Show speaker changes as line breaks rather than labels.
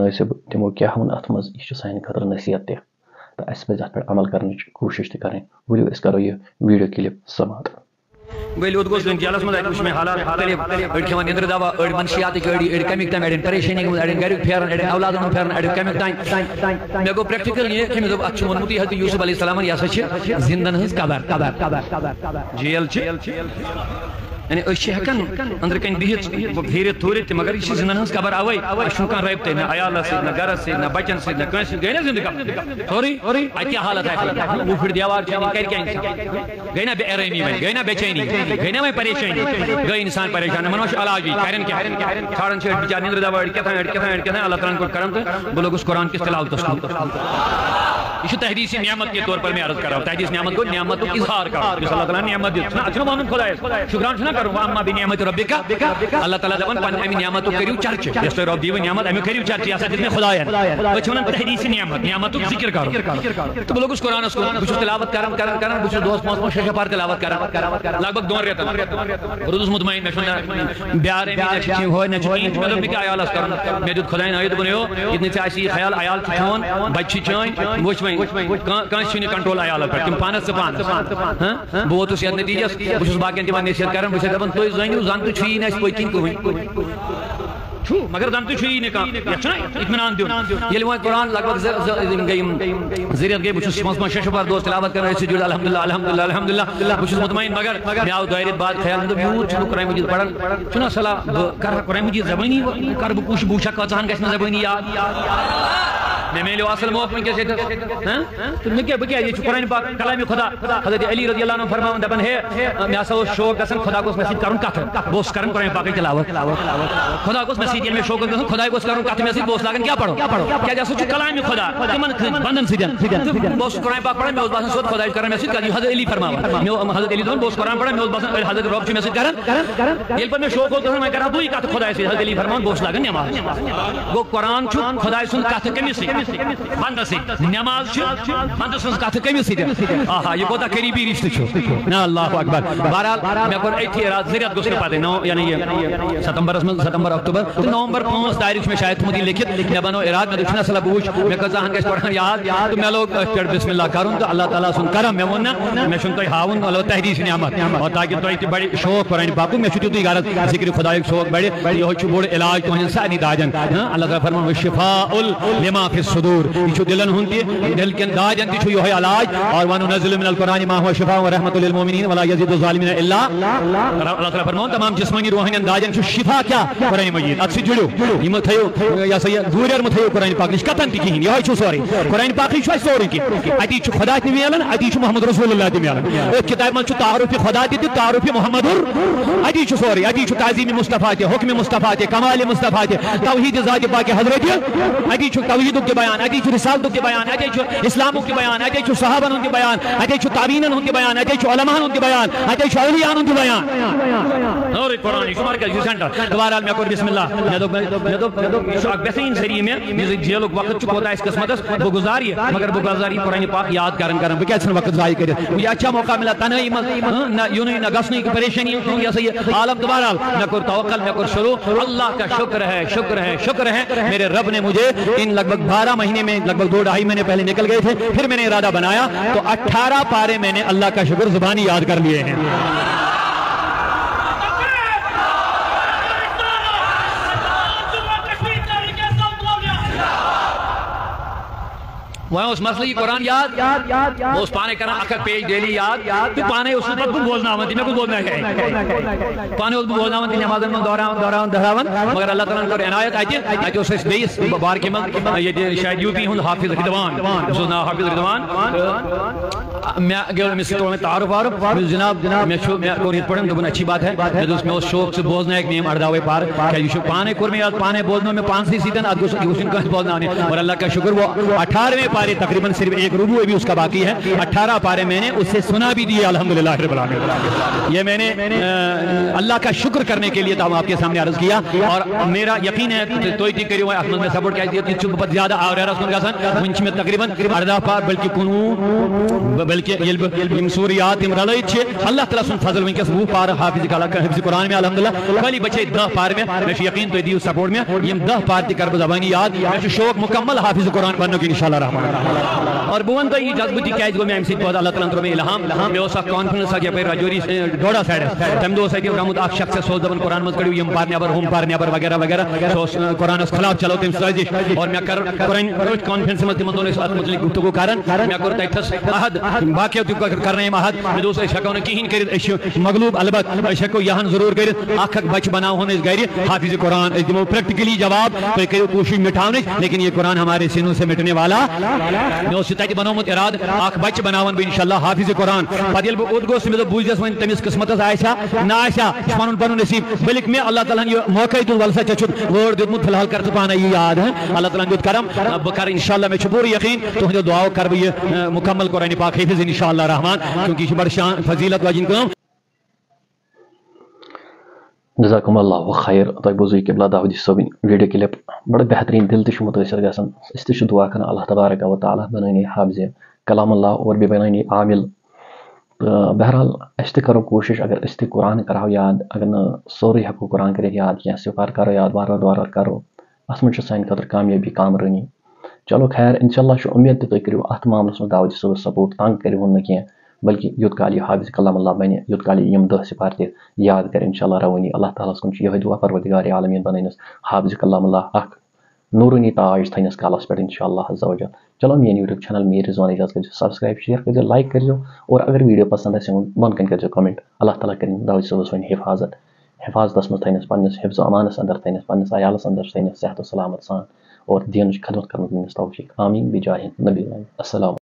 مناسب تمو کیا ات مز یہ سانہ خاطر نصیحت تہ تو اس پہ ات پہ عمل کرنے کوشش تہ کریں ولو اس کرو یہ ویڈیو کلپ سماعت
گئی لوت گوس جیلس مز اتھ میں حالات مختلف اڑ کھان نندر دوا اڑ منشیات اڑ کمیک تام اڑ پریشانی گئی اڑ گھر پھیران اڑ اولادن پھیران اڑ کمیک تام مے گو پریکٹیکل یہ کہ مے ات ونمت حضرت یوسف علیہ السلام یہ سا زندن ہز قبر جیل یعنی ہکان اندر کن بہت پھیرت تھورت مگر یہ زندن ہز قبر اوے کان رابطہ نہ عیالس سی نہ گھرس سی نہ بچن سی نہ کنس گئی نا زندگی سوری اتہ حالت وہ پھر دیوار کر گئی نا بے آرامی گئی نا بے چینی گئی نا وی پریشانی گئی انسان پریشان من علاج کرن کیا ژھانڈان بچار نندر دوا کتنا اللہ تعالیٰ کو کران تو بہ لوگس قرآن کس تلاوتس یہ تحدیث نعمت کے طور پر میں عرض کر رہا ہوں تحدیث نعمت کو نعمت کو اظہار کرو جس اللہ تعالیٰ نعمت دیت اچھا مان خدا شکران چھنا کرو اما بنعمت ربک اللہ تعالیٰ دپان پن امی نعمت کریو چرچ جس رب دیو نعمت امی کریو چرچ یہ دت میں خداین بچ ونان تحدیث نعمت ذکر کرو تو لوگ اس قرآن کو بچ تلاوت کران بچ دوست پانچ شش پار تلاوت کران لگ بھگ 2 ریتن روز مطمئن میں بیار میں نہ ہوئے نہ چین مطلب کہ عیال اس کرن میں دت خداین ایت بنیو اتنی چاہیے خیال عیال چون بچ چون وچ کانس کنٹرول عیال پہ تم پانس سے پان بہ ووتس یتھ نتیجس بہت باقین تمہیں نصیحت کران بہت دپان تھی زنو زن تو چھی نس پتہ کن کہین مگر زن تو چھی نکاح یہ اطمینان دیون یل وہ قرآن لگ بھگ گئی ذریعت گئی بہت پانچ شش بار دوست تلاوت کران اس جڑ الحمدللہ الحمدللہ الحمدللہ بہت مطمئن مگر مے آو دائرت بعد خیال یوت قرآن مجید پڑھان چنا صلاح کر قرآن مجید زبانی کر بہ کوشش بوچھا کتان گھس زبانی یاد میں میلو اصل موقع میں کیسے تو میں کیا یہ قرآن پاک کلام خدا حضرت علی رضی اللہ عنہ فرماون دپان ہے میں اسا شوق گژھان خدا کو مسجد کرن کتھ بوس کرن قرآن پاک تلاوت خدا کو مسجد میں شوق گژھان خدا کو کرن کتھ مسجد بوس لاگن کیا پڑھو کیا جاسو کلام خدا تمن بندن سیدن بوس قرآن پاک پڑھن میں باسان سود خدا کرن مسجد کر حضرت علی فرماون میں حضرت علی دون بوس قرآن پڑھن میں باسان حضرت رب کی مسجد کرن یل پر میں شوق گژھان میں کرا دوئی کتھ خدا سے حضرت علی فرماون بوس لاگن نماز گو قرآن چھ خدا سن کتھ کمی سے بندہ سی نماز بندہ سن کتھ کمی سی آہا یہ کوتا قریبی رشتہ چھ نا اللہ اکبر بہرحال میں کور ایتھی رات ذریعت گوس پتہ نو یعنی یہ ستمبر اکتوبر نومبر 5 تاریخ میں شاید مجھے لکھت میں بنو اراد میں دچھنا صلاح بوچھ میں کزاہن گھس پڑھان یاد تو میں لوگ پھر بسم اللہ کروں تو اللہ تعالیٰ سن کرم میں ون میں چھن تو ہاون اللہ تحدیث نعمت اور تاکہ تو بڑی شوق قرآن پاک میں چھو تی غرض ذکر خدا شوق بڑے یہ چھ بڑ علاج تو ساری داجن اللہ تعالیٰ فرمان شفاء لما فی الصدور یہ دلن ہوں دل کن داجن تہ یہ علاج اور وننزل من القرآن ما هو شفاء ورحمۃ للمؤمنین ولا یزید الظالمین الا اللہ تعالیٰ فرمان تمام جسمانی روحانی داجن چھ شفا کیا قرآن مجید ات سے جڑو یہ تھیو یا سا دوریر متھیو قرآن پاک نش کتن تہ کہین یہ چھ سوری قرآن پاک چھ سوری کی اتی چھ خدا تہ ملن اتی چھ محمد رسول اللہ تہ ملن او کتاب من چھ تعارف خدا تہ تعارف محمد اتی چھ سوری اتی چھ تعظیم مصطفی تہ حکم مصطفی تہ کمال مصطفی تہ توحید ذات پاک حضرت اتی چھ توحید کے بیان اتی چھ رسالت کے بیان اتی چھ اسلام کے بیان اتی چھ صحابہ کے بیان اتی چھ تابعین کے بیان اتی چھ علماء کے بیان اتی چھ اولیاء کے بیان اور قرآن شمار کا سینٹر دوبارہ میں کو بسم اللہ میں تو شاک بہترین ذریعے میں جیل وقت چھ ہوتا اس قسمت بہ گزاری مگر بہ گزاری قرآن پاک یاد کرن بہ کیا وقت ضائع کرے مجھے اچھا موقع ملا تنہائی نہ یونی نہ گسنی کی پریشانی یا صحیح عالم دوبارہ میں کو توکل میں کو شروع اللہ کا شکر ہے شکر ہے شکر ہے میرے رب نے مجھے ان لگ بھگ 12 مہینے میں لگ بھگ 2-2.5 مہینے پہلے نکل گئے تھے پھر میں نے ارادہ بنایا تو 18 پارے میں نے اللہ کا شکر زبانی یاد کر لیے ہیں وہاں اس مسئلہ کی قرآن یاد وہ اس پانے کرنا اکھر پیج ڈیلی یاد تو پانے اس وقت بولنا ہوتی میں کو بولنا ہے پانے اس بولنا ہوتی نماز میں دہراون مگر اللہ تعالیٰ نے عنایت آئی اس بیس بار کے من یہ شاید یوپی ہوں حافظ رضوان اس نا حافظ رضوان میں اگر میں سکتوں میں تعارف جناب میں قرآن پڑھن دبن اچھی بات ہے میں اس شوق سے بولنا ایک نیم ارداوے پار کہ یہ پانے کور میں یاد پانے بولنا میں 5 سیزن ادگوشن کا بولنا آنے اور اللہ کا شکر وہ 18ویں پارے تقریباً صرف ایک ربوع بھی اس کا باقی ہے 18 پارے میں نے اس سے سنا بھی دیا الحمدللہ رب العالمین یہ میں نے اللہ کا شکر کرنے کے لیے تھا آپ کے سامنے عرض کیا اور میرا یقین ہے توئی تھی کری ہوئے احمد میں سپورٹ کیا دیتی چھو بہت زیادہ آور ہے رسول گاسن منچ میں تقریباً 18 پار بلکہ بلکہ سوریات رلت اللہ تعالیٰ سن فضل ونکس 20 پار حافظ حفظ قرآن میں الحمدللہ خالی بچے 10 پار میں یقین تو دیو سپورٹ میں یم 10 پار تہ کر زبانی یاد میں شوق مکمل حافظ قرآن بننے انشاءاللہ رحمان اور بہ ون تو یہ جذبتی کیا گو میں ام سی اللہ تعالیٰ تر میں الہام مے کانفیڈنس اک یپر راجوری ڈوڈا سائڈ تم دہ درمت اخ شخص سو دپان قرآن مز کڑو یم پار نیبر ہم پار نیبر وغیرہ وغیرہ سو قرآن خلاف چلو تم سازش اور میں کر قرآن کانفرنس مز تمن دون ات متعلق گفتگو کران میں کور تتس عہد باقیو تہ کرنے عہد میں دوس ہیکو نہ کہین کرت مغلوب البتہ ہیکو یہن ضرور کرت اخ بچ بناون گھر حافظ قرآن دمو پریکٹیکلی جواب تو کرو کوشش مٹھانے لیکن یہ قرآن ہمارے سینوں سے مٹنے والا میں تتہ بنومت اراد اخ بچ بناون بہ انشاءاللہ حافظ قرآن پتہ یل بہ اوت گوس مے بوجھس ون تمس قسمت آسیا نہ آسیا پن پن نصیب بلکہ میں اللہ تعالیٰ یہ موقع دن ولسا ٹھیک ووٹ دیتمت فی الحال کر تو پانا یہ یاد ہے اللہ تعالیٰ دیت کرم بہ کر انشاءاللہ میں پور یقین تہندو دعاؤ کر بہ یہ مکمل قرآن پاک حفظ انشاءاللہ رحمان کیونکہ یہ بڑ شان فضیلت واجن کام
جزاکم اللہ خیر تہ بوزو قبلہ داودی صٲبٕنۍ ویڈیو کلپ بڑا بہترین دل تہ متاثر گژھان اس تہ دعا کران اللہ تبارک و تعالیٰ بنانی حافظ کلام اللہ اور بنانی عامل بہرحال اس تہ کرو کوشش اگر اس تہ قرآن کرو یاد اگر نا سوری ہیکو قرآن کر یاد کی سپار کرو یاد وار وار کرو ات من سان خاطر کامیابی کامرانی چلو خیر انشاءاللہ امید تہ کرو ات معاملس میں داودی صٲبس سپورٹ تنگ کرو نہ بلکہ یوت کال یہ حافظ کلام اللہ بنہ یوت کال یم 10 سپار تہ یاد کر انشاءاللہ روانی اللہ تعالیٰ کن یہ دعا پروردگار عالمین بنس حافظ کلام اللہ اخ نورانی تاج تھنس کالس پہ انشاءاللہ عز و جل چلو میری یوٹیوب چینل میر رضوان اجاز کر سبسکرائب شیئر کر لائک کر اور اگر ویڈیو پسند آ بن کن کر کمنٹ اللہ تعالیٰ کر داودی صٲبس ون حفاظت مز تھنس پنس حفظ و امانس اندر تھنس پنس عیالس اندر تھنس صحت و سلامت سان اور دینچ خدمت کرنے توفیق آمین بجاہ نبی السلام